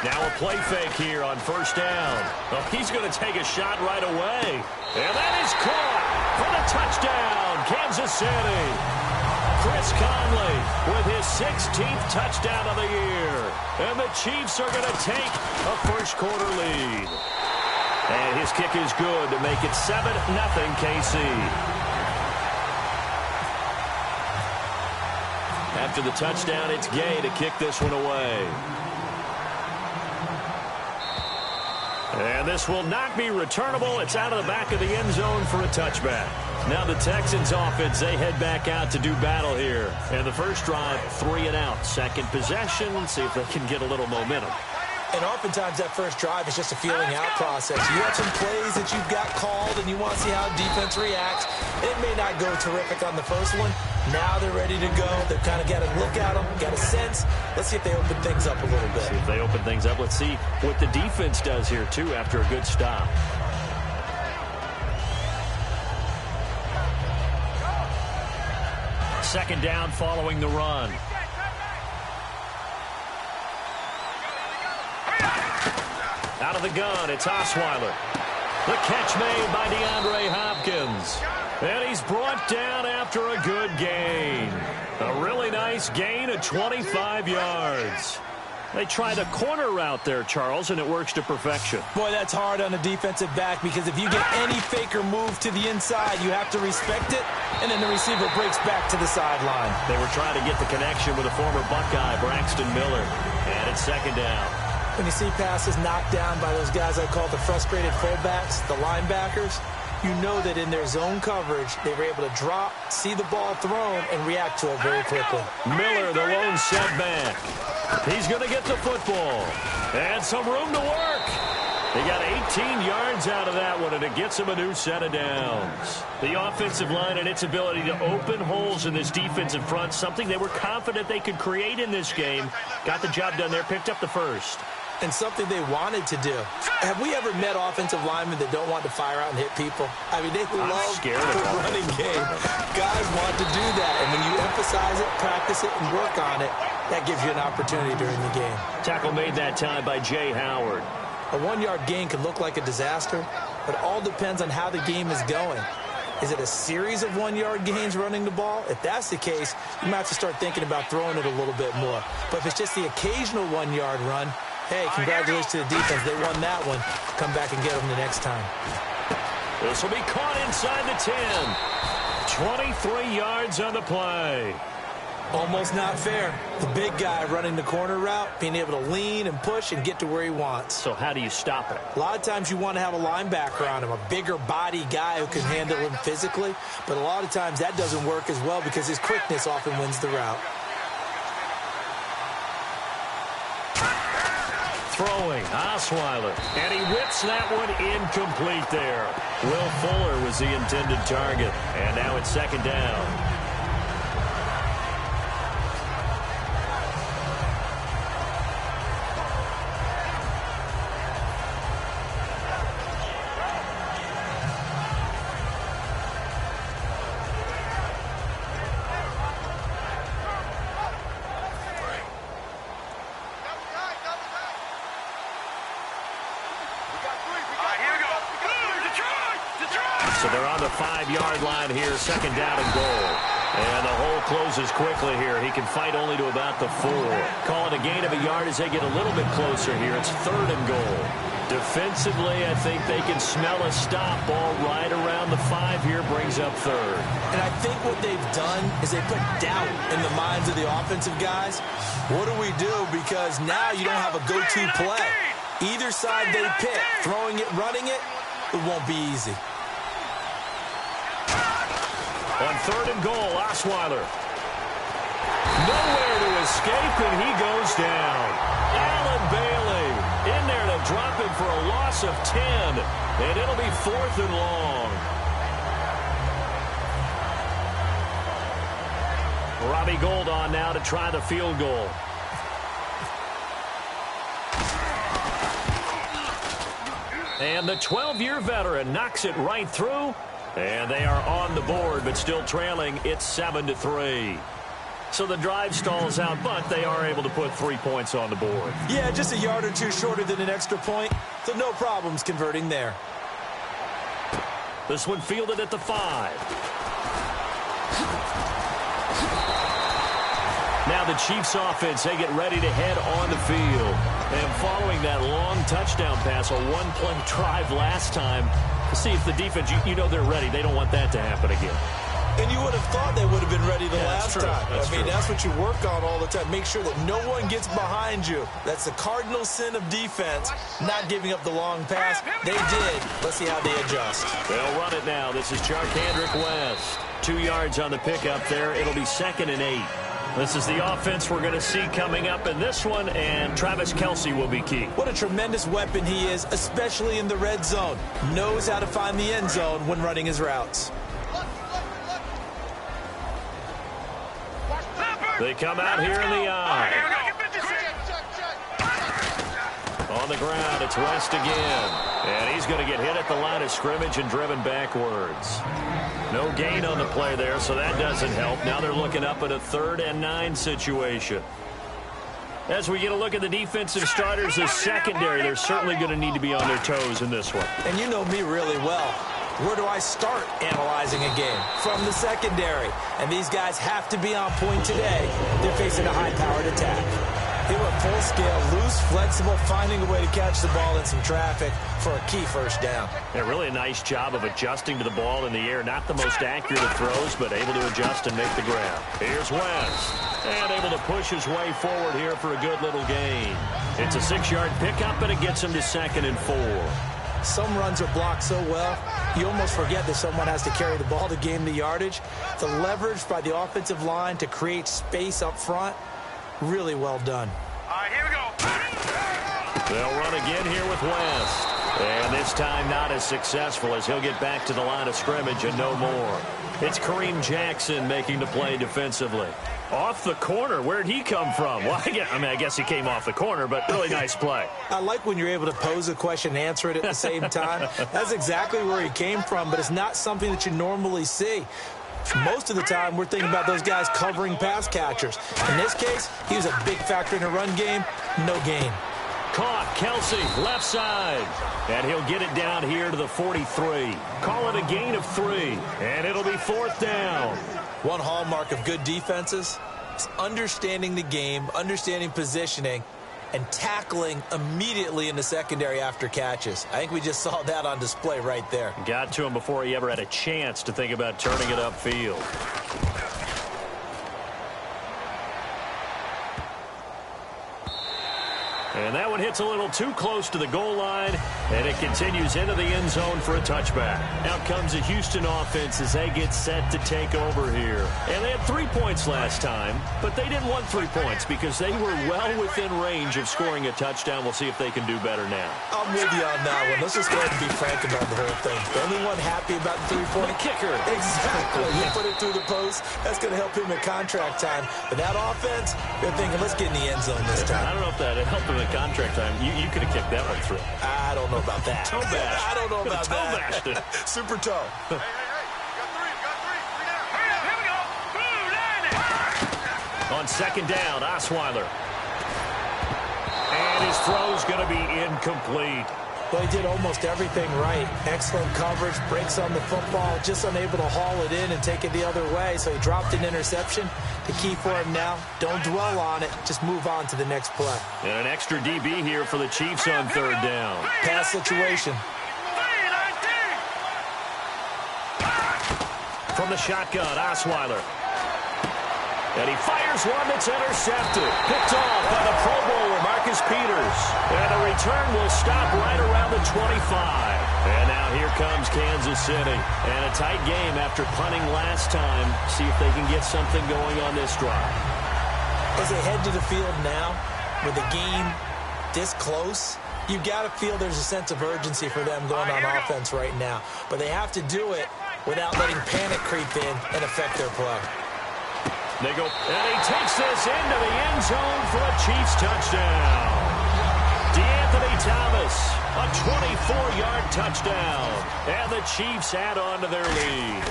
Now a play fake here on first down. Oh, he's going to take a shot right away. And that is caught for the touchdown, Kansas City. Chris Conley with his 16th touchdown of the year. And the Chiefs are going to take a first-quarter lead. And his kick is good to make it 7-0 KC. After the touchdown, it's Gay to kick this one away. And this will not be returnable. It's out of the back of the end zone for a touchback. Now the Texans offense, they head back out to do battle here. And the first drive, 3 and out. Second possession, see if they can get a little momentum. And oftentimes that first drive is just a feeling out process. You have some plays that you've got called and you want to see how defense reacts. It may not go terrific on the first one. Now they're ready to go. They've kind of got a look at them, got a sense. Let's see if they open things up a little bit. See if they open things up. Let's see what the defense does here, too, after a good stop. Second down following the run. Out of the gun, it's Osweiler. The catch made by DeAndre Hopkins. And he's brought down after a good gain. A really nice gain of 25 yards. They try the corner route there, Charles, and it works to perfection. Boy, that's hard on a defensive back because if you get any faker move to the inside, you have to respect it, and then the receiver breaks back to the sideline. They were trying to get the connection with a former Buckeye, Braxton Miller, and it's second down. When you see passes knocked down by those guys I call the frustrated fullbacks, the linebackers, you know that in their zone coverage, they were able to drop, see the ball thrown, and react to it very quickly. Miller, the lone setback. He's going to get the football. And some room to work. He got 18 yards out of that one, and it gets him a new set of downs. The offensive line and its ability to open holes in this defensive front, something they were confident they could create in this game. Got the job done there, picked up the first. And something they wanted to do. Have we ever met offensive linemen that don't want to fire out and hit people? I mean, they love the running game. Guys want to do that. And when you emphasize it, practice it, and work on it, that gives you an opportunity during the game. Tackle made that time by Jay Howard. A 1-yard gain can look like a disaster, but it all depends on how the game is going. Is it a series of 1-yard gains running the ball? If that's the case, you might have to start thinking about throwing it a little bit more. But if it's just the occasional 1-yard run, hey, congratulations to the defense. They won that one. Come back and get them the next time. This will be caught inside the 10. 23 yards on the play. Almost not fair. The big guy running the corner route, being able to lean and push and get to where he wants. So how do you stop it? A lot of times you want to have a linebacker on him, a bigger body guy who can handle him physically. But a lot of times that doesn't work as well because his quickness often wins the route. Throwing, Osweiler, and he whips that one incomplete there. Will Fuller was the intended target, and now it's second down. So they're on the 5-yard line here, second down and goal. And the hole closes quickly here. He can fight only to about the 4. Call it a gain of a yard as they get a little bit closer here. It's third and goal. Defensively, I think they can smell a stop. Ball right around the 5 here, brings up third. And I think what they've done is they put doubt in the minds of the offensive guys. What do we do? Because now you don't have a go-to play. Either side they pick, throwing it, running it, it won't be easy. On third and goal, Osweiler. Nowhere to escape, and he goes down. Allen Bailey in there to drop him for a loss of 10, and it'll be fourth and long. Robbie Gould on now to try the field goal. And the 12-year veteran knocks it right through. And they are on the board, but still trailing. It's 7-3. So the drive stalls out, but they are able to put 3 points on the board. Yeah, just a yard or two shorter than an extra point, so no problems converting there. This one fielded at the 5. Now the Chiefs offense, they get ready to head on the field. And following that long touchdown pass, a one-play drive last time, to see if the defense, you know they're ready. They don't want that to happen again. And you would have thought they would have been ready the last true. time. That's true. That's what you work on all the time. Make sure that no one gets behind you. That's the cardinal sin of defense, not giving up the long pass. They did. Let's see how they adjust. They'll run it now. This is Charkandrick West. 2 yards on the pickup there. It'll be 2nd and 8. This is the offense we're going to see coming up in this one, and Travis Kelce will be key. What a tremendous weapon he is, especially in the red zone. Knows how to find the end zone when running his routes. They come out here in the eye. On the ground, it's West again. And he's going to get hit at the line of scrimmage and driven backwards. No gain on the play there, so that doesn't help. Now they're looking up at a 3rd and 9 situation. As we get a look at the defensive starters, the secondary, they're certainly going to need to be on their toes in this one. And you know me really well. Where do I start analyzing a game? From the secondary. And these guys have to be on point today. They're facing a high-powered attack. They were full scale, loose, flexible, finding a way to catch the ball in some traffic for a key first down. Yeah, really a nice job of adjusting to the ball in the air. Not the most accurate of throws, but able to adjust and make the grab. Here's West. And able to push his way forward here for a good little gain. It's a 6-yard pickup, and it gets him to 2nd and 4. Some runs are blocked so well, you almost forget that someone has to carry the ball to gain the yardage. The leverage by the offensive line to create space up front, really well done. All right, here we go. They'll run again here with West. And this time not as successful as he'll get back to the line of scrimmage and no more. It's Kareem Jackson making the play defensively. Off the corner. Where'd he come from? Well, I guess he came off the corner, but really nice play. I like when you're able to pose a question and answer it at the same time. That's exactly where he came from, but it's not something that you normally see. Most of the time, we're thinking about those guys covering pass catchers. In this case, he was a big factor in the run game. No gain. Caught. Kelce, left side. And he'll get it down here to the 43. Call it a gain of 3. And it'll be 4th down. One hallmark of good defenses is understanding the game, understanding positioning, and tackling immediately in the secondary after catches. I think we just saw that on display right there. Got to him before he ever had a chance to think about turning it upfield. And that one hits a little too close to the goal line, and it continues into the end zone for a touchback. Out comes the Houston offense as they get set to take over here. And they had 3 points last time, but they didn't want 3 points because they were well within range of scoring a touchdown. We'll see if they can do better now. I'm with you on that one. Let's just go ahead and be frank about the whole thing. The only one happy about the 3-point kicker. Exactly. You put it through the post. That's going to help him at contract time. But that offense, they're thinking, let's get in the end zone this time. I don't know if that helped him at contract time. You could have kicked that one through. I don't know about that. Toe bash. I don't know about toe that. Bashed it. Super toe. Hey, got three. Hurry up, here we go. Blue line it. On 2nd down, Osweiler. And his throw's going to be incomplete. Well, he did almost everything right. Excellent coverage, breaks on the football, just unable to haul it in and take it the other way. So he dropped an interception. The key for him now, don't dwell on it. Just move on to the next play. And an extra DB here for the Chiefs on 3rd down. Pass situation. From the shotgun, Osweiler. And he fires one that's intercepted. Picked off by the Pro Bowler, Marcus Peters. And the return will stop right around the 25. And now here comes Kansas City. And a tight game after punting last time. See if they can get something going on this drive. As they head to the field now, with the game this close, you've got to feel there's a sense of urgency for them going on offense right now. But they have to do it without letting panic creep in and affect their play. They go, and he takes this into the end zone for a Chiefs touchdown. DeAnthony Thomas, a 24-yard touchdown. And the Chiefs add on to their lead.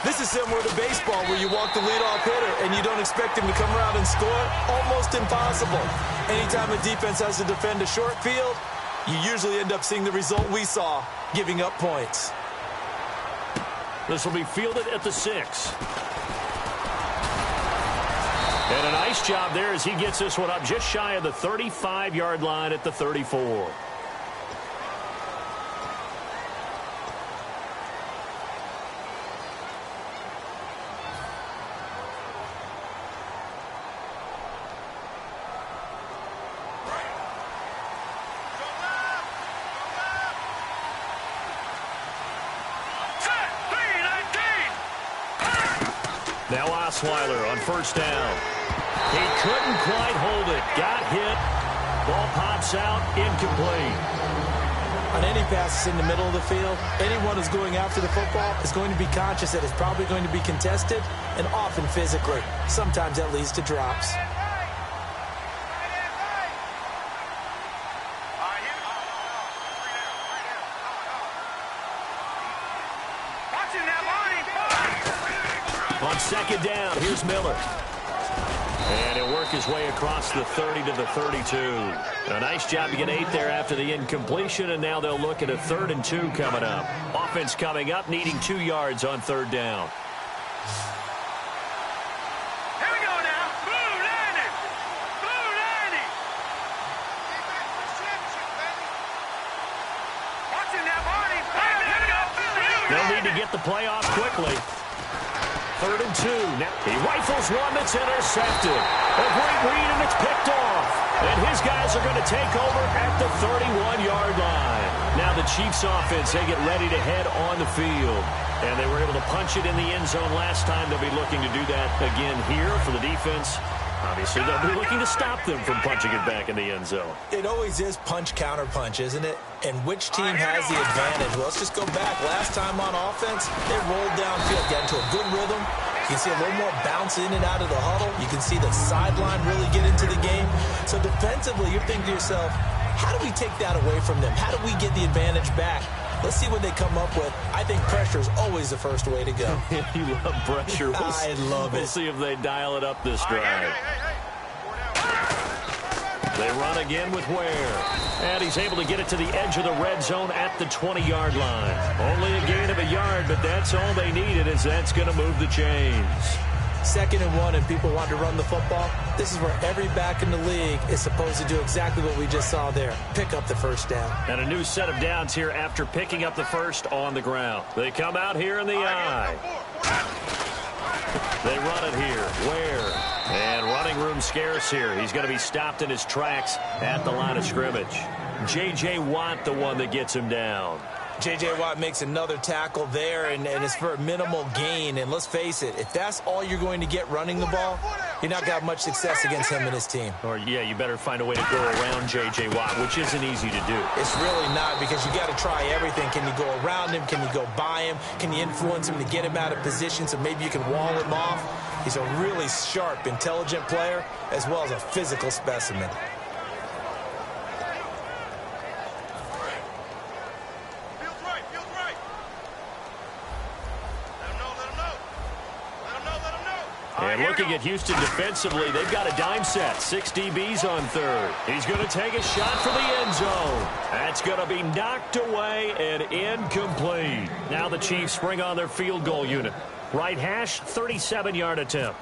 This is similar to baseball where you walk the leadoff hitter and you don't expect him to come around and score. Almost impossible. Anytime a defense has to defend a short field, you usually end up seeing the result we saw, giving up points. This will be fielded at the 6. And a nice job there as he gets this one up just shy of the 35-yard line at the 34. Now Osweiler on first down. He couldn't quite hold it. Got hit. Ball pops out. Incomplete. On any passes in the middle of the field, anyone who's going after the football is going to be conscious that it's probably going to be contested and often physically. Sometimes that leads to drops. On second down, here's Miller. And he'll work his way across the 30 to the 32. A nice job to get 8 there after the incompletion, and now they'll look at a 3rd and 2 coming up. Offense coming up, needing 2 yards on 3rd down. Here we go now. Blue landing. Blue landing. Watching that body. Here we go. They'll need to get the play off quickly. 3rd and 2. Now he rifles one that's intercepted. A great read, and it's picked off. And his guys are going to take over at the 31-yard line. Now the Chiefs offense, they get ready to head on the field. And they were able to punch it in the end zone last time. They'll be looking to do that again here for the defense. Obviously, they'll be looking to stop them from punching it back in the end zone. It always is punch-counter-punch, isn't it? And which team has the advantage? Well, let's just go back. Last time on offense, they rolled downfield, got into a good rhythm. You can see a little more bounce in and out of the huddle. You can see the sideline really get into the game. So defensively, you're thinking to yourself, how do we take that away from them? How do we get the advantage back? Let's see what they come up with. I think pressure is always the first way to go. You love pressure. I love it. We'll see if they dial it up this drive. They run again with Ware. And he's able to get it to the edge of the red zone at the 20-yard line. Only a gain of a yard, but that's all they needed, as that's going to move the chains. 2nd and 1 and people want to run the football. This is where every back in the league is supposed to do exactly what we just saw there. Pick up the first down. And a new set of downs here after picking up the first on the ground. They come out here in the eye. They run it here. Ware. And running room scarce here. He's going to be stopped in his tracks at the line of scrimmage. J.J. Watt, the one that gets him down. J.J. Watt makes another tackle there, and it's for a minimal gain. And let's face it, if that's all you're going to get running the ball, you're not going to have much success against him and his team. Or, yeah, you better find a way to go around J.J. Watt, which isn't easy to do. It's really not, because you got to try everything. Can you go around him? Can you go by him? Can you influence him to get him out of position so maybe you can wall him off? He's a really sharp, intelligent player, as well as a physical specimen. And looking at Houston defensively, they've got a dime set. 6 DBs on 3rd. He's going to take a shot for the end zone. That's going to be knocked away and incomplete. Now the Chiefs bring on their field goal unit. Right hash, 37-yard attempt.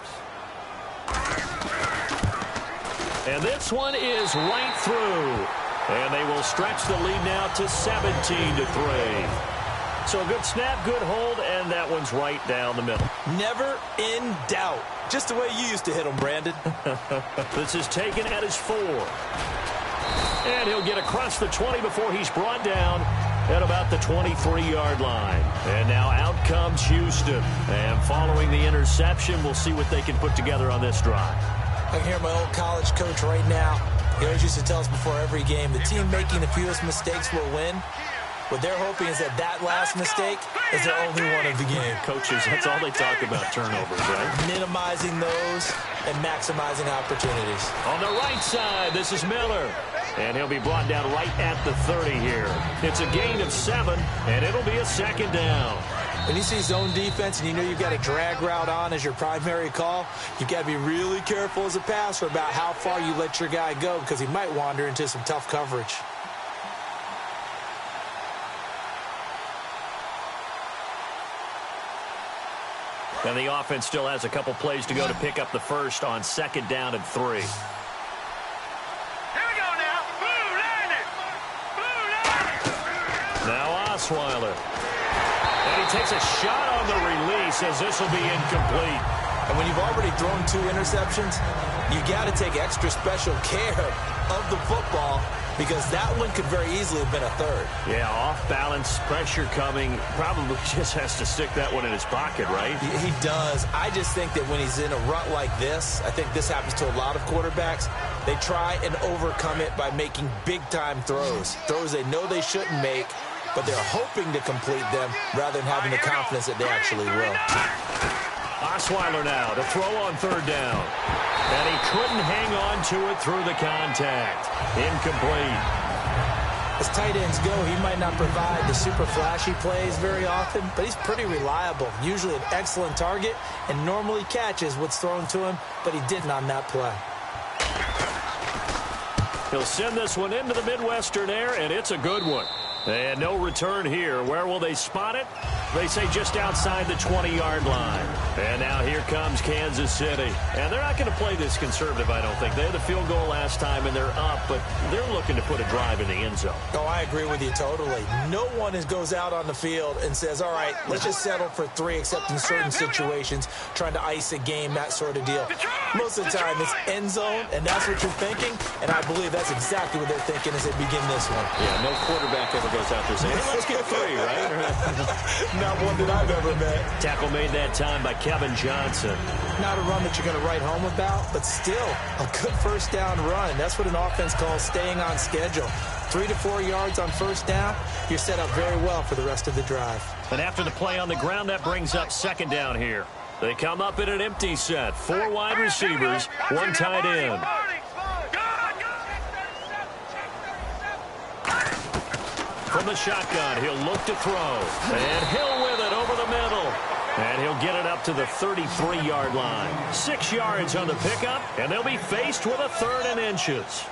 And this one is right through. And they will stretch the lead now to 17-3. So a good snap, good hold, and that one's right down the middle. Never in doubt. Just the way you used to hit them, Brandon. This is taken at his 4. And he'll get across the 20 before he's brought down at about the 23-yard line. And now out comes Houston. And following the interception, we'll see what they can put together on this drive. I can hear my old college coach right now. He always used to tell us before every game, the team making the fewest mistakes will win. What they're hoping is that that last mistake is their only one of the game. Coaches, that's all they talk about, turnovers, right? Minimizing those and maximizing opportunities. On the right side, this is Miller. And he'll be brought down right at the 30 here. It's a gain of 7, and it'll be a second down. When you see zone defense and you know you've got a drag route on as your primary call, you've got to be really careful as a passer about how far you let your guy go because he might wander into some tough coverage. And the offense still has a couple plays to go to pick up the first on 2nd down and 3. Here we go now. Blue line it. Blue line. Now Osweiler. And he takes a shot on the release as this will be incomplete. And when you've already thrown 2 interceptions, you got to take extra special care of the football because that one could very easily have been a 3rd. Yeah, off balance, pressure coming. Probably just has to stick that one in his pocket, right? He does. I just think that when he's in a rut like this, I think this happens to a lot of quarterbacks, they try and overcome it by making big-time throws. Throws they know they shouldn't make, but they're hoping to complete them rather than having the confidence that they actually will. Osweiler now to throw on 3rd down. And he couldn't hang on to it through the contact. Incomplete. As tight ends go, he might not provide the super flashy plays very often, but he's pretty reliable. Usually an excellent target and normally catches what's thrown to him, but he didn't on that play. He'll send this one into the Midwestern air, and it's a good one. And no return here. Where will they spot it? They say just outside the 20-yard line. And now here comes Kansas City. And they're not going to play this conservative, I don't think. They had the field goal last time, and they're up, but they're looking to put a drive in the end zone. Oh, I agree with you totally. No one goes out on the field and says, all right, let's just settle for 3, except in certain situations, trying to ice a game, that sort of deal. Most of the time, it's end zone, and that's what you're thinking, and I believe that's exactly what they're thinking as they begin this one. Yeah, no quarterback ever goes out there saying, hey, let's get 3, right? Not one that I've ever met. Tackle made that time by Kevin Johnson. Not a run that you're going to write home about, but still a good first down run. That's what an offense calls staying on schedule. 3 to 4 yards on first down, you're set up very well for the rest of the drive. And after the play on the ground, that brings up 2nd down here. They come up in an empty set. 4 wide receivers, 1 tight end. From the shotgun, he'll look to throw. And Hill with it over the middle. And he'll get it up to the 33-yard line. 6 yards on the pickup, and they'll be faced with a 3rd and inches.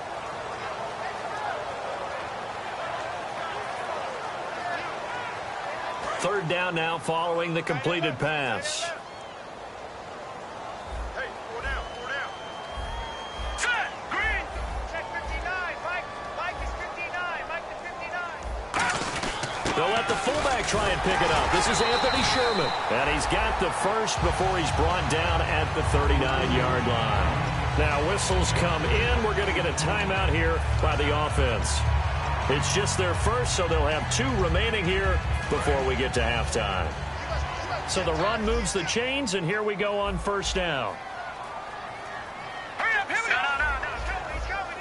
Third down now following the completed pass. Hey, 4 down, 4 down. Set, green. Check 59. Mike is 59. Mike is 59. They'll let the fullback try and pick it up. This is Anthony Sherman. And he's got the first before he's brought down at the 39-yard line. Now whistles come in. We're going to get a timeout here by the offense. It's just their first, so they'll have 2 remaining here before we get to halftime. So the run moves the chains, and here we go on first down. Hurry up, here we go. No. He's coming.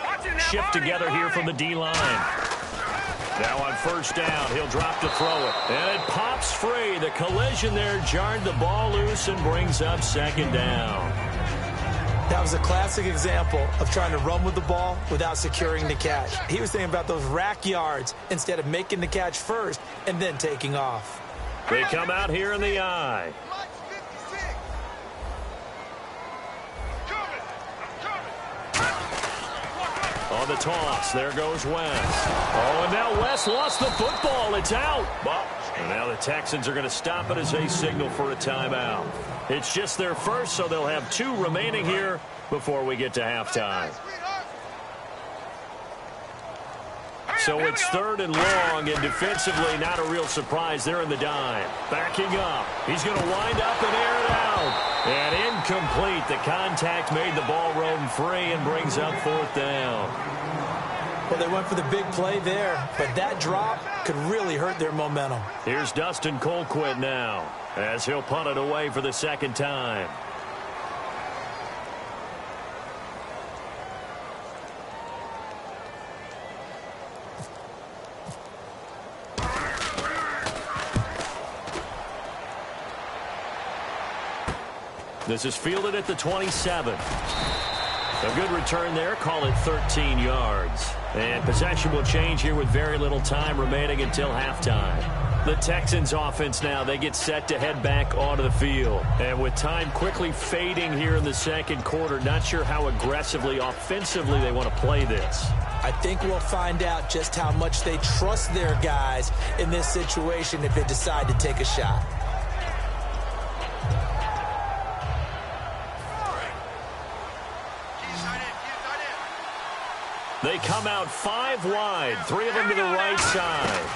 Watch it now. Shift together here from the D-line. Now on first down, he'll drop to throw it. And it pops free. The collision there jarred the ball loose and brings up 2nd down. That was a classic example of trying to run with the ball without securing the catch. He was thinking about those rack yards instead of making the catch first and then taking off. They come out here in the I. On the toss, there goes West. Oh, and now West lost the football. It's out. And now the Texans are going to stop it as they signal for a timeout. It's just their first, so they'll have 2 remaining here before we get to halftime. So it's 3rd and long, and defensively not a real surprise. They're in the dime. Backing up. He's going to wind up and air it out. And incomplete. The contact made the ball roam free and brings up 4th down. Well, they went for the big play there, but that drop could really hurt their momentum. Here's Dustin Colquitt now, as he'll punt it away for the 2nd time. This is fielded at the 27. A good return there. Call it 13 yards. And possession will change here with very little time remaining until halftime. The Texans offense now, they get set to head back onto the field. And with time quickly fading here in the second quarter, not sure how aggressively, offensively they want to play this. I think we'll find out just how much they trust their guys in this situation if they decide to take a shot. They come out 5 wide, 3 of them to the right side.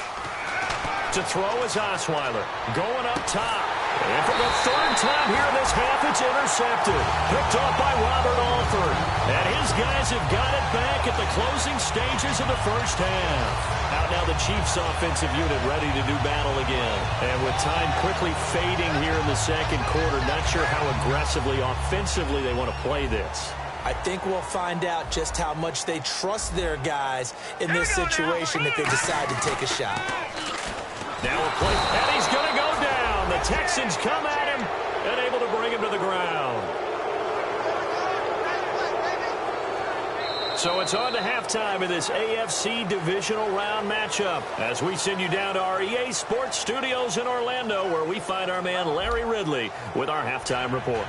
To throw is Osweiler, going up top. And for the third time here in this half, it's intercepted. Picked off by Robert Alford. And his guys have got it back at the closing stages of the first half. Out now the Chiefs offensive unit ready to do battle again. And with time quickly fading here in the second quarter, not sure how aggressively, offensively they want to play this. I think we'll find out just how much they trust their guys in this situation if they decide to take a shot. Now a play, and he's going to go down. The Texans come at him and able to bring him to the ground. So it's on to halftime in this AFC divisional round matchup as we send you down to our EA Sports Studios in Orlando, where we find our man Larry Ridley with our halftime report.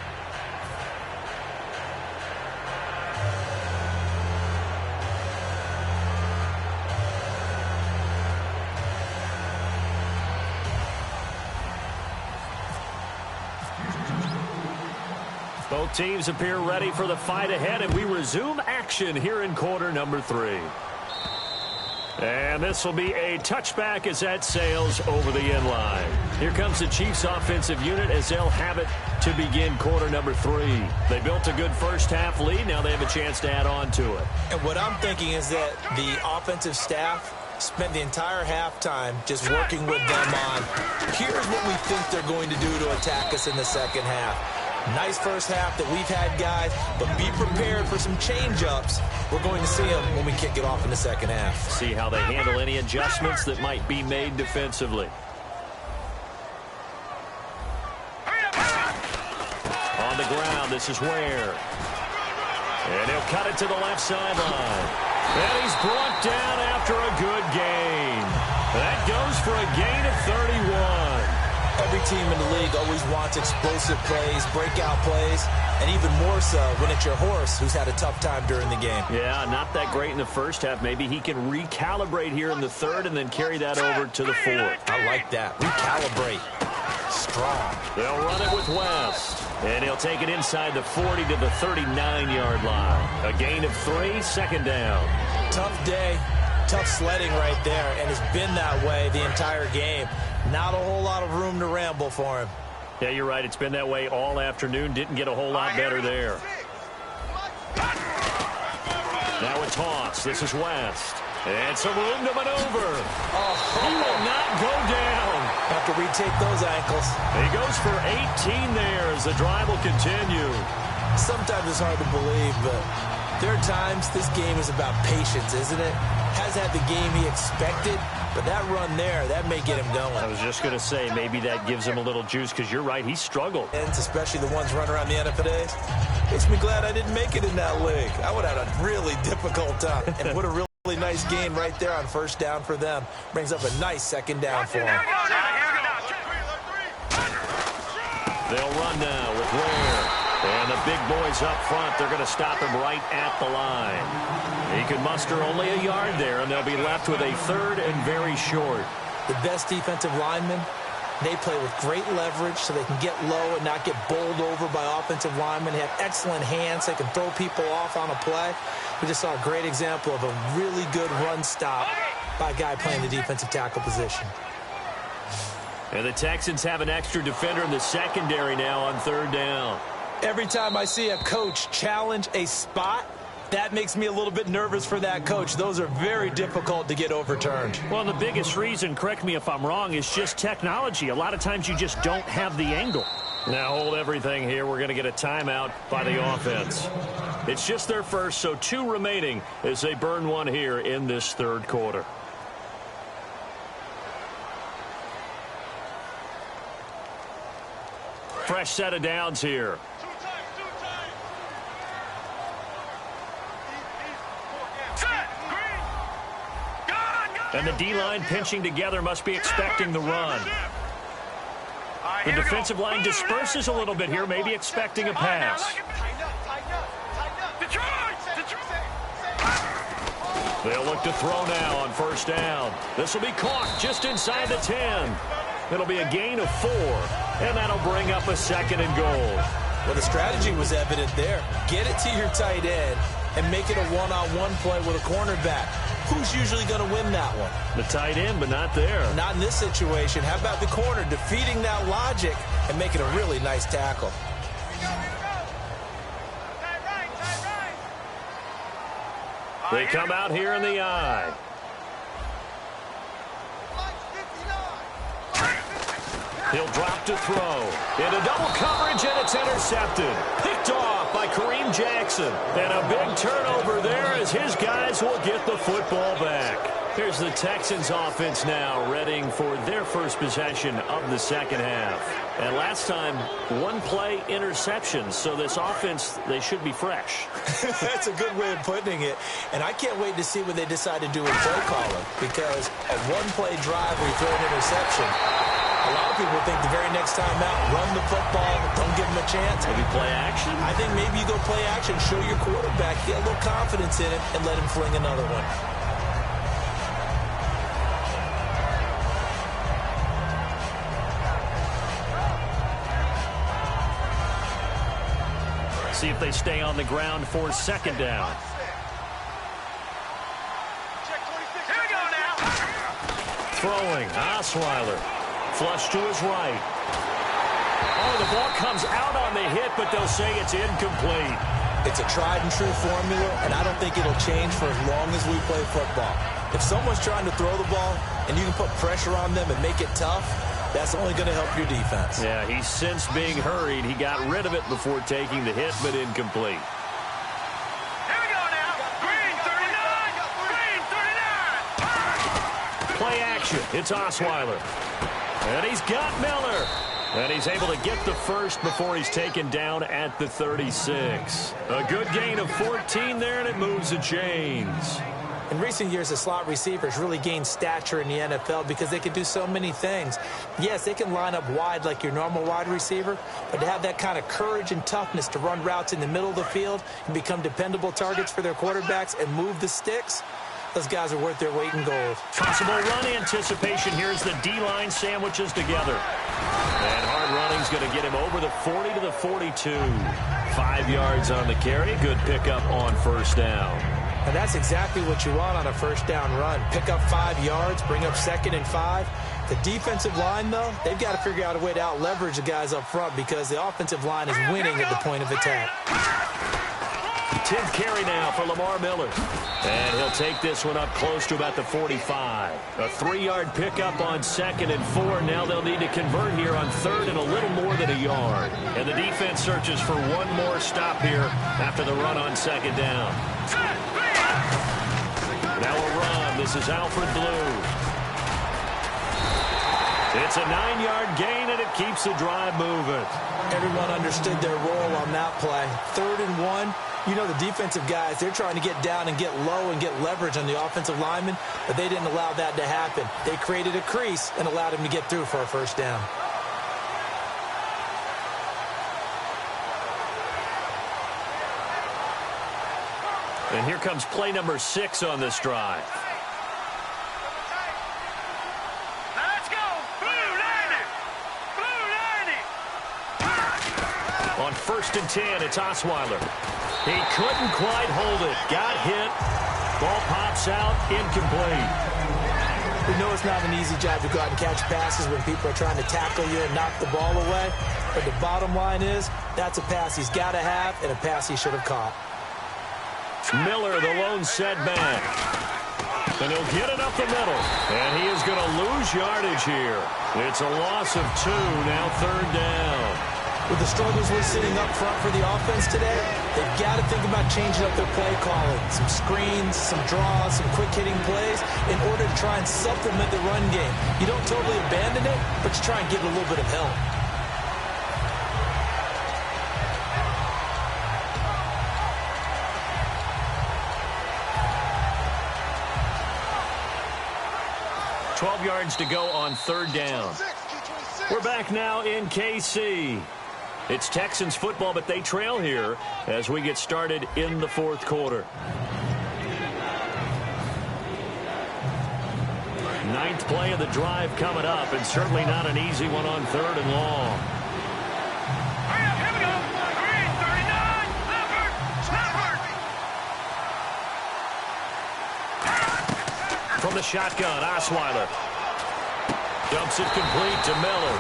Both teams appear ready for the fight ahead, and we resume action here in quarter number 3. And this will be a touchback as that sails over the end line. Here comes the Chiefs offensive unit as they'll have it to begin quarter number 3. They built a good first half lead. Now they have a chance to add on to it. And what I'm thinking is that the offensive staff spent the entire halftime just working with them on, here's what we think they're going to do to attack us in the second half. Nice first half that we've had, guys, but be prepared for some change-ups. We're going to see them when we kick it off in the second half. See how they handle any adjustments that might be made defensively. On the ground, this is Ware. And he'll cut it to the left sideline. And he's brought down after a good gain. That goes for a gain of 31. Every team in the league always wants explosive plays, breakout plays, and even more so when it's your horse who's had a tough time during the game. Yeah, not that great in the first half. Maybe he can recalibrate here in the third and then carry that over to the fourth. I like that. Recalibrate. Strong. They'll run it with West. And he'll take it inside the 40 to the 39-yard line. A gain of 3, second down. Tough day. Tough sledding right there, and it's been that way the entire game. Not a whole lot of room to ramble for him. Yeah, you're right. It's been that way all afternoon. Didn't get a whole lot better there. Now a toss. This is West. And some room to maneuver. He will not go down. Have to retake those ankles. He goes for 18 there as the drive will continue. Sometimes it's hard to believe, but there are times this game is about patience, isn't it? Has had the game he expected, but that run there, that may get him going. I was just going to say, maybe that gives him a little juice, because you're right, he struggled. And especially the ones running around the NFLs. Makes me glad I didn't make it in that league. I would have had a really difficult time. And what a really nice gain right there on first down for them. Brings up a nice second down for them. They'll run now with Ware. And the big boys up front, they're going to stop him right at the line. He can muster only a yard there, and they'll be left with a third and very short. The best defensive linemen, they play with great leverage so they can get low and not get bowled over by offensive linemen. They have excellent hands. They can throw people off on a play. We just saw a great example of a really good run stop by a guy playing the defensive tackle position. And the Texans have an extra defender in the secondary now on third down. Every time I see a coach challenge a spot, that makes me a little bit nervous for that coach. Those are very difficult to get overturned. Well, the biggest reason, correct me if I'm wrong, is just technology. A lot of times you just don't have the angle. Now hold everything here. We're going to get a timeout by the offense. It's just their first, so 2 remaining as they burn one here in this third quarter. Fresh set of downs here. And the D-line pinching together must be expecting the run. The defensive line disperses a little bit here, maybe expecting a pass. They'll look to throw now on first down. This will be caught just inside the 10. It'll be a gain of 4, and that'll bring up a 2nd and goal. Well, the strategy was evident there. Get it to your tight end and make it a one-on-one play with a cornerback. Who's usually going to win that one? The tight end, but not there. Not in this situation. How about the corner defeating that logic and making a really nice tackle? They come out here in the I. He'll drop to throw. Into double coverage, and it's intercepted. Picked off by Kareem Jackson. And a big turnover there as his guys will get the football back. Here's the Texans offense now, readying for their first possession of the second half. And last time, 1-play interception. So this offense, they should be fresh. That's a good way of putting it. And I can't wait to see what they decide to do with play calling. Because a 1-play drive where you throw an interception, a lot of people think the very next time out, run the football, don't give them a chance. Maybe play action? I think maybe you go play action, show your quarterback, get a little confidence in him, and let him fling another one. See if they stay on the ground for second down. Here we go now. Throwing, Osweiler. Flush to his right. Oh, the ball comes out on the hit, but they'll say it's incomplete. It's a tried-and-true formula, and I don't think it'll change for as long as we play football. If someone's trying to throw the ball and you can put pressure on them and make it tough, that's only going to help your defense. Yeah, he's since being hurried. He got rid of it before taking the hit, but incomplete. Here we go now. Green 39. Green 39. Play action. It's Osweiler. And he's got Miller. And he's able to get the first before he's taken down at the 36. A good gain of 14 there, and it moves the chains. In recent years, the slot receivers really gained stature in the NFL because they can do so many things. Yes, they can line up wide like your normal wide receiver, but to have that kind of courage and toughness to run routes in the middle of the field and become dependable targets for their quarterbacks and move the sticks, those guys are worth their weight in gold. Possible run anticipation. Here's the D-line sandwiches together. And hard running's going to get him over the 40 to the 42. 5 yards on the carry. Good pickup on first down. And that's exactly what you want on a first down run. Pick up 5 yards, bring up 2nd and 5. The defensive line, though, they've got to figure out a way to out-leverage the guys up front because the offensive line is winning at the point of attack. 10th carry now for Lamar Miller. And he'll take this one up close to about the 45. A 3-yard pickup on 2nd and 4. Now they'll need to convert here on 3rd and a little more than a yard. And the defense searches for one more stop here after the run on 2nd down. Now a run. This is Alfred Blue. It's a 9-yard gain, and it keeps the drive moving. Everyone understood their role on that play. 3rd and 1. You know, the defensive guys, they're trying to get down and get low and get leverage on the offensive lineman, but they didn't allow that to happen. They created a crease and allowed him to get through for a first down. And here comes play number 6 on this drive. Let's go. Blue 90. Blue 90. On 1st and 10, it's Osweiler. He couldn't quite hold it. Got hit. Ball pops out. Incomplete. We know it's not an easy job to go out and catch passes when people are trying to tackle you and knock the ball away. But the bottom line is, that's a pass he's got to have and a pass he should have caught. Miller, the lone setback. And he'll get it up the middle. And he is going to lose yardage here. It's a loss of 2, now 3rd down. With the struggles we're sitting up front for the offense today, they've got to think about changing up their play calling. Some screens, some draws, some quick-hitting plays in order to try and supplement the run game. You don't totally abandon it, but you try and give it a little bit of help. 12 yards to go on third down. We're back now in KC. It's Texans football, but they trail here as we get started in the fourth quarter. Ninth play of the drive coming up, and certainly not an easy one on third and long. Here we go. Green, 39. Leopard. From the shotgun, Osweiler dumps it complete to Miller.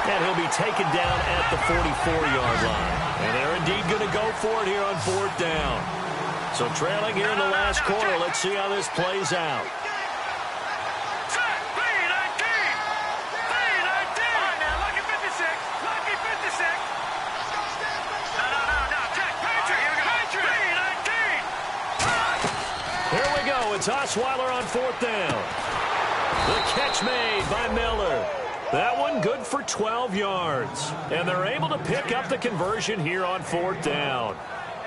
And he'll be taken down at the 44-yard line. And they're indeed going to go for it here on fourth down. So trailing here in the last quarter. Let's see how this plays out. Here we go. It's Osweiler on fourth down. The catch made by Miller. That one good for 12 yards. And they're able to pick up the conversion here on fourth down.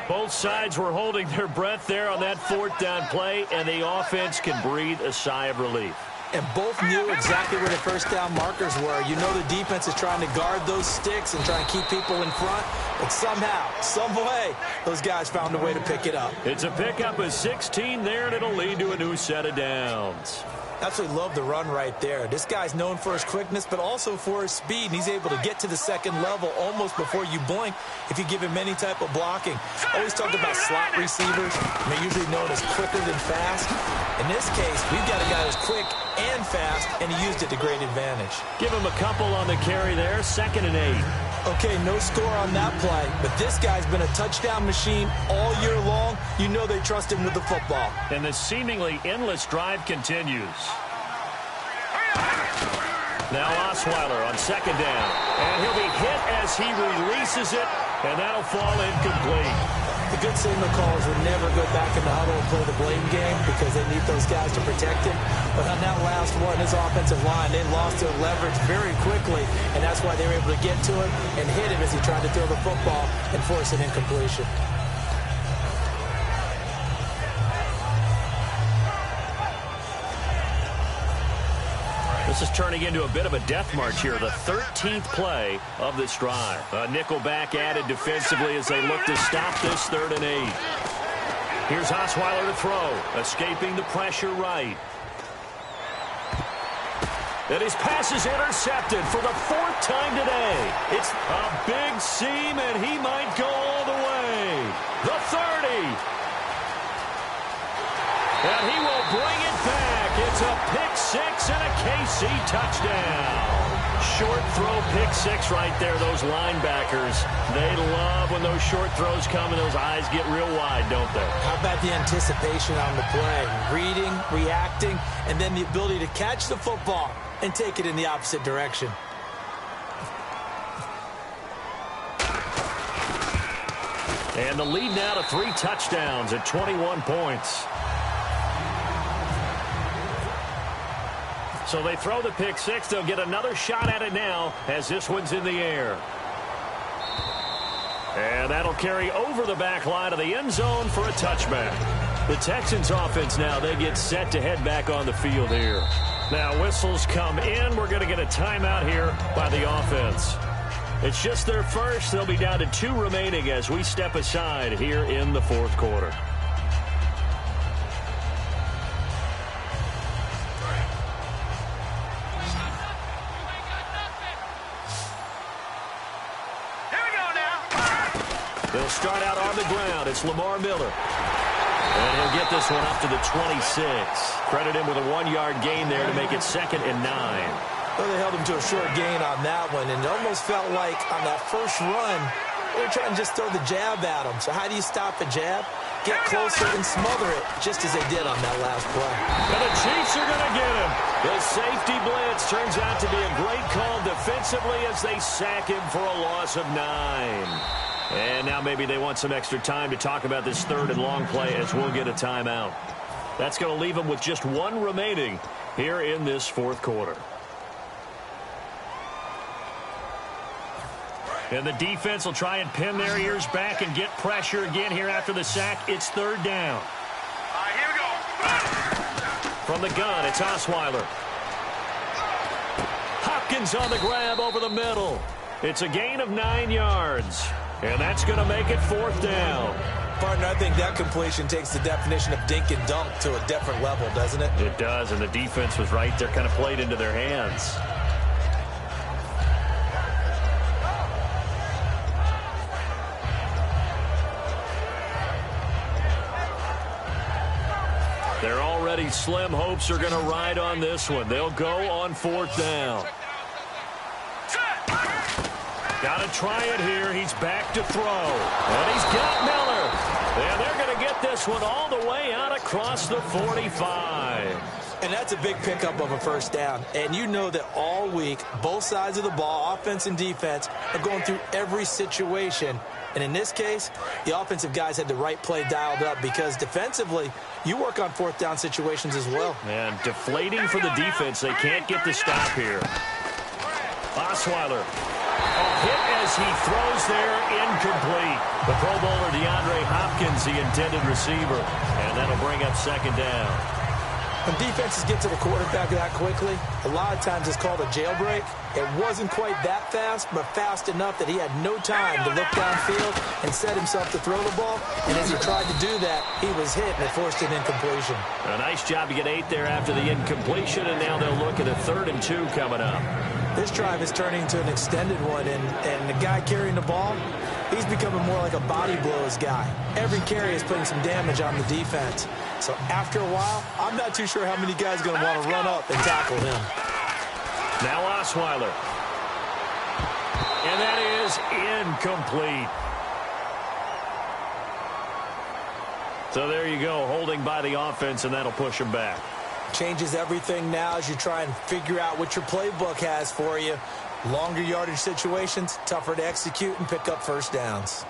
Both sides were holding their breath there on that fourth down play, and the offense can breathe a sigh of relief. And both knew exactly where the first down markers were. You know the defense is trying to guard those sticks and try and keep people in front. But somehow, some way, those guys found a way to pick it up. It's a pickup of 16 there, and it'll lead to a new set of downs. Absolutely love the run right there. This guy's known for his quickness, but also for his speed. And he's able to get to the second level almost before you blink if you give him any type of blocking. Always talk about slot receivers. They're usually known as quicker than fast. In this case, we've got a guy who's quick and fast, and he used it to great advantage. Give him a couple on the carry there, 2nd and 8. Okay, no score on that play, but this guy's been a touchdown machine all year long. You know they trust him with the football. And the seemingly endless drive continues. Now Osweiler on 2nd down. And he'll be hit as he releases it, and that'll fall incomplete. The good signal callers would never go back in the huddle and play the blame game because they need those guys to protect him. But on that last one, his offensive line, they lost their leverage very quickly, and that's why they were able to get to him and hit him as he tried to throw the football and force an incompletion. This is turning into a bit of a death march here, the 13th play of this drive. A nickel back added defensively as they look to stop this 3rd and 8. Here's Osweiler to throw, escaping the pressure right. And his pass is intercepted for the 4th time today. It's a big seam, and he might go all the way. The 30. And he will bring it back. It's a pick six and a KC touchdown. Short throw pick six right there. Those linebackers, they love when those short throws come and those eyes get real wide, don't they? How about the anticipation on the play? Reading, reacting, and then the ability to catch the football and take it in the opposite direction. And the lead now to 3 touchdowns at 21 points. So they throw the pick six. They'll get another shot at it now as this one's in the air. And that'll carry over the back line of the end zone for a touchback. The Texans offense now, they get set to head back on the field here. Now whistles come in. We're going to get a timeout here by the offense. It's just their first. They'll be down to 2 remaining as we step aside here in the fourth quarter. They'll start out on the ground. It's Lamar Miller. And he'll get this one up to the 26. Credit him with a 1-yard gain there to make it 2nd and 9. Well, they held him to a short gain on that one, and it almost felt like on that first run, they were trying to just throw the jab at him. So how do you stop a jab? Get closer and smother it, just as they did on that last play. And the Chiefs are going to get him. The safety blitz turns out to be a great call defensively as they sack him for a loss of 9. And now maybe they want some extra time to talk about this 3rd and long play as we'll get a timeout. That's going to leave them with just 1 remaining here in this fourth quarter. And the defense will try and pin their ears back and get pressure again here after the sack. It's 3rd down. All right, here we go. From the gun, it's Osweiler. Hopkins on the grab over the middle. It's a gain of 9 yards, and that's going to make it 4th down. Partner, I think that completion takes the definition of dink and dunk to a different level, doesn't it? It does, and the defense was right there, kind of played into their hands. Their already slim hopes are going to ride on this one. They'll go on 4th down. Got to try it here. He's back to throw. And he's got Miller. And they're going to get this one all the way out across the 45. And that's a big pickup of a 1st down. And you know that all week, both sides of the ball, offense and defense, are going through every situation. And in this case, the offensive guys had the right play dialed up because defensively, you work on 4th down situations as well. And deflating for the defense. They can't get the stop here. Osweiler. A hit as he throws there, incomplete. The Pro Bowler DeAndre Hopkins, the intended receiver. And that'll bring up 2nd down. When defenses get to the quarterback that quickly, a lot of times it's called a jailbreak. It wasn't quite that fast, but fast enough that he had no time to look downfield and set himself to throw the ball. And as he tried to do that, he was hit and it forced an incompletion. A nice job to get 8 there after the incompletion, and now they'll look at a 3rd and 2 coming up. This drive is turning into an extended one, and the guy carrying the ball, he's becoming more like a body blows guy. Every carry is putting some damage on the defense. So after a while, I'm not too sure how many guys are going to want to run up and tackle him. Now Osweiler. And that is incomplete. So there you go, holding by the offense, and that'll push him back. Changes everything now as you try and figure out what your playbook has for you. Longer yardage situations, tougher to execute and pick up 1st downs.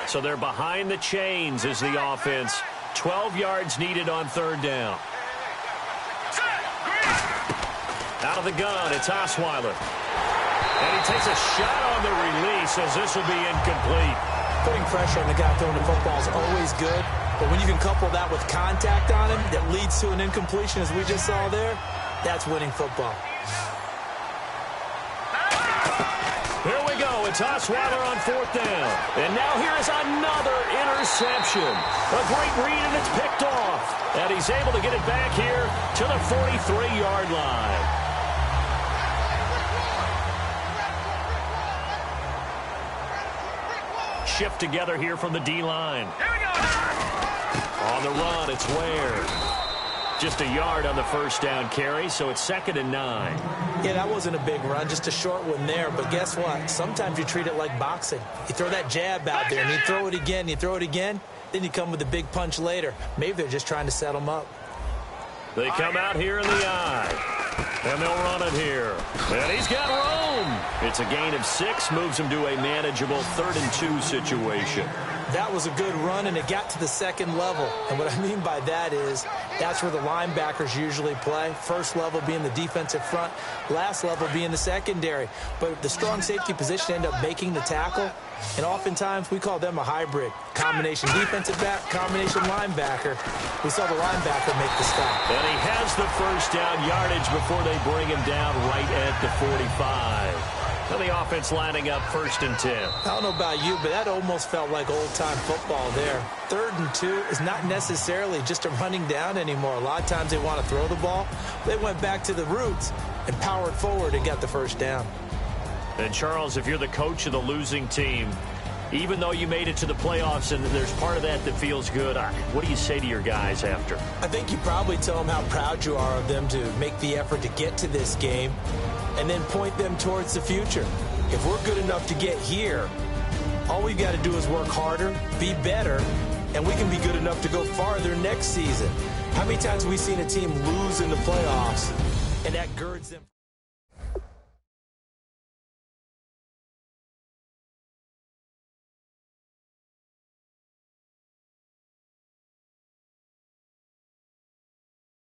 So they're behind the chains as the offense. 12 yards needed on 3rd down. Out of the gun, it's Osweiler. And he takes a shot on the release as this will be incomplete. Putting pressure on the guy throwing the football is always good, but when you can couple that with contact on him that leads to an incompletion, as we just saw there, that's winning football. Here we go. It's Osweiler on 4th down. And now here is another interception. A great read, and it's picked off. And he's able to get it back here to the 43-yard line. Shift together here from the D-line. On the run, it's Ware. Just a yard on the 1st down carry, so it's 2nd and 9. Yeah, that wasn't a big run, just a short one there. But guess what? Sometimes you treat it like boxing. You throw that jab out there, and you throw it again, then you come with a big punch later. Maybe they're just trying to set them up. They come out here in the eye, and they'll run it here. And he's got room. It's a gain of 6, moves him to a manageable 3rd and 2 situation. That was a good run, and it got to the 2nd level. And what I mean by that is that's where the linebackers usually play. First level being the defensive front, last level being the secondary. But the strong safety position ended up making the tackle, and oftentimes we call them a hybrid. Combination defensive back, combination linebacker. We saw the linebacker make the stop. And he has the 1st down yardage before they bring him down right at the 45. Now the offense lining up 1st and 10. I don't know about you, but that almost felt like old-time football there. 3rd and 2 is not necessarily just a running down anymore. A lot of times they want to throw the ball. They went back to the roots and powered forward and got the 1st down. And, Charles, if you're the coach of the losing team, even though you made it to the playoffs and there's part of that that feels good, what do you say to your guys after? I think you probably tell them how proud you are of them to make the effort to get to this game and then point them towards the future. If we're good enough to get here, all we've got to do is work harder, be better, and we can be good enough to go farther next season. How many times have we seen a team lose in the playoffs, and that girds them?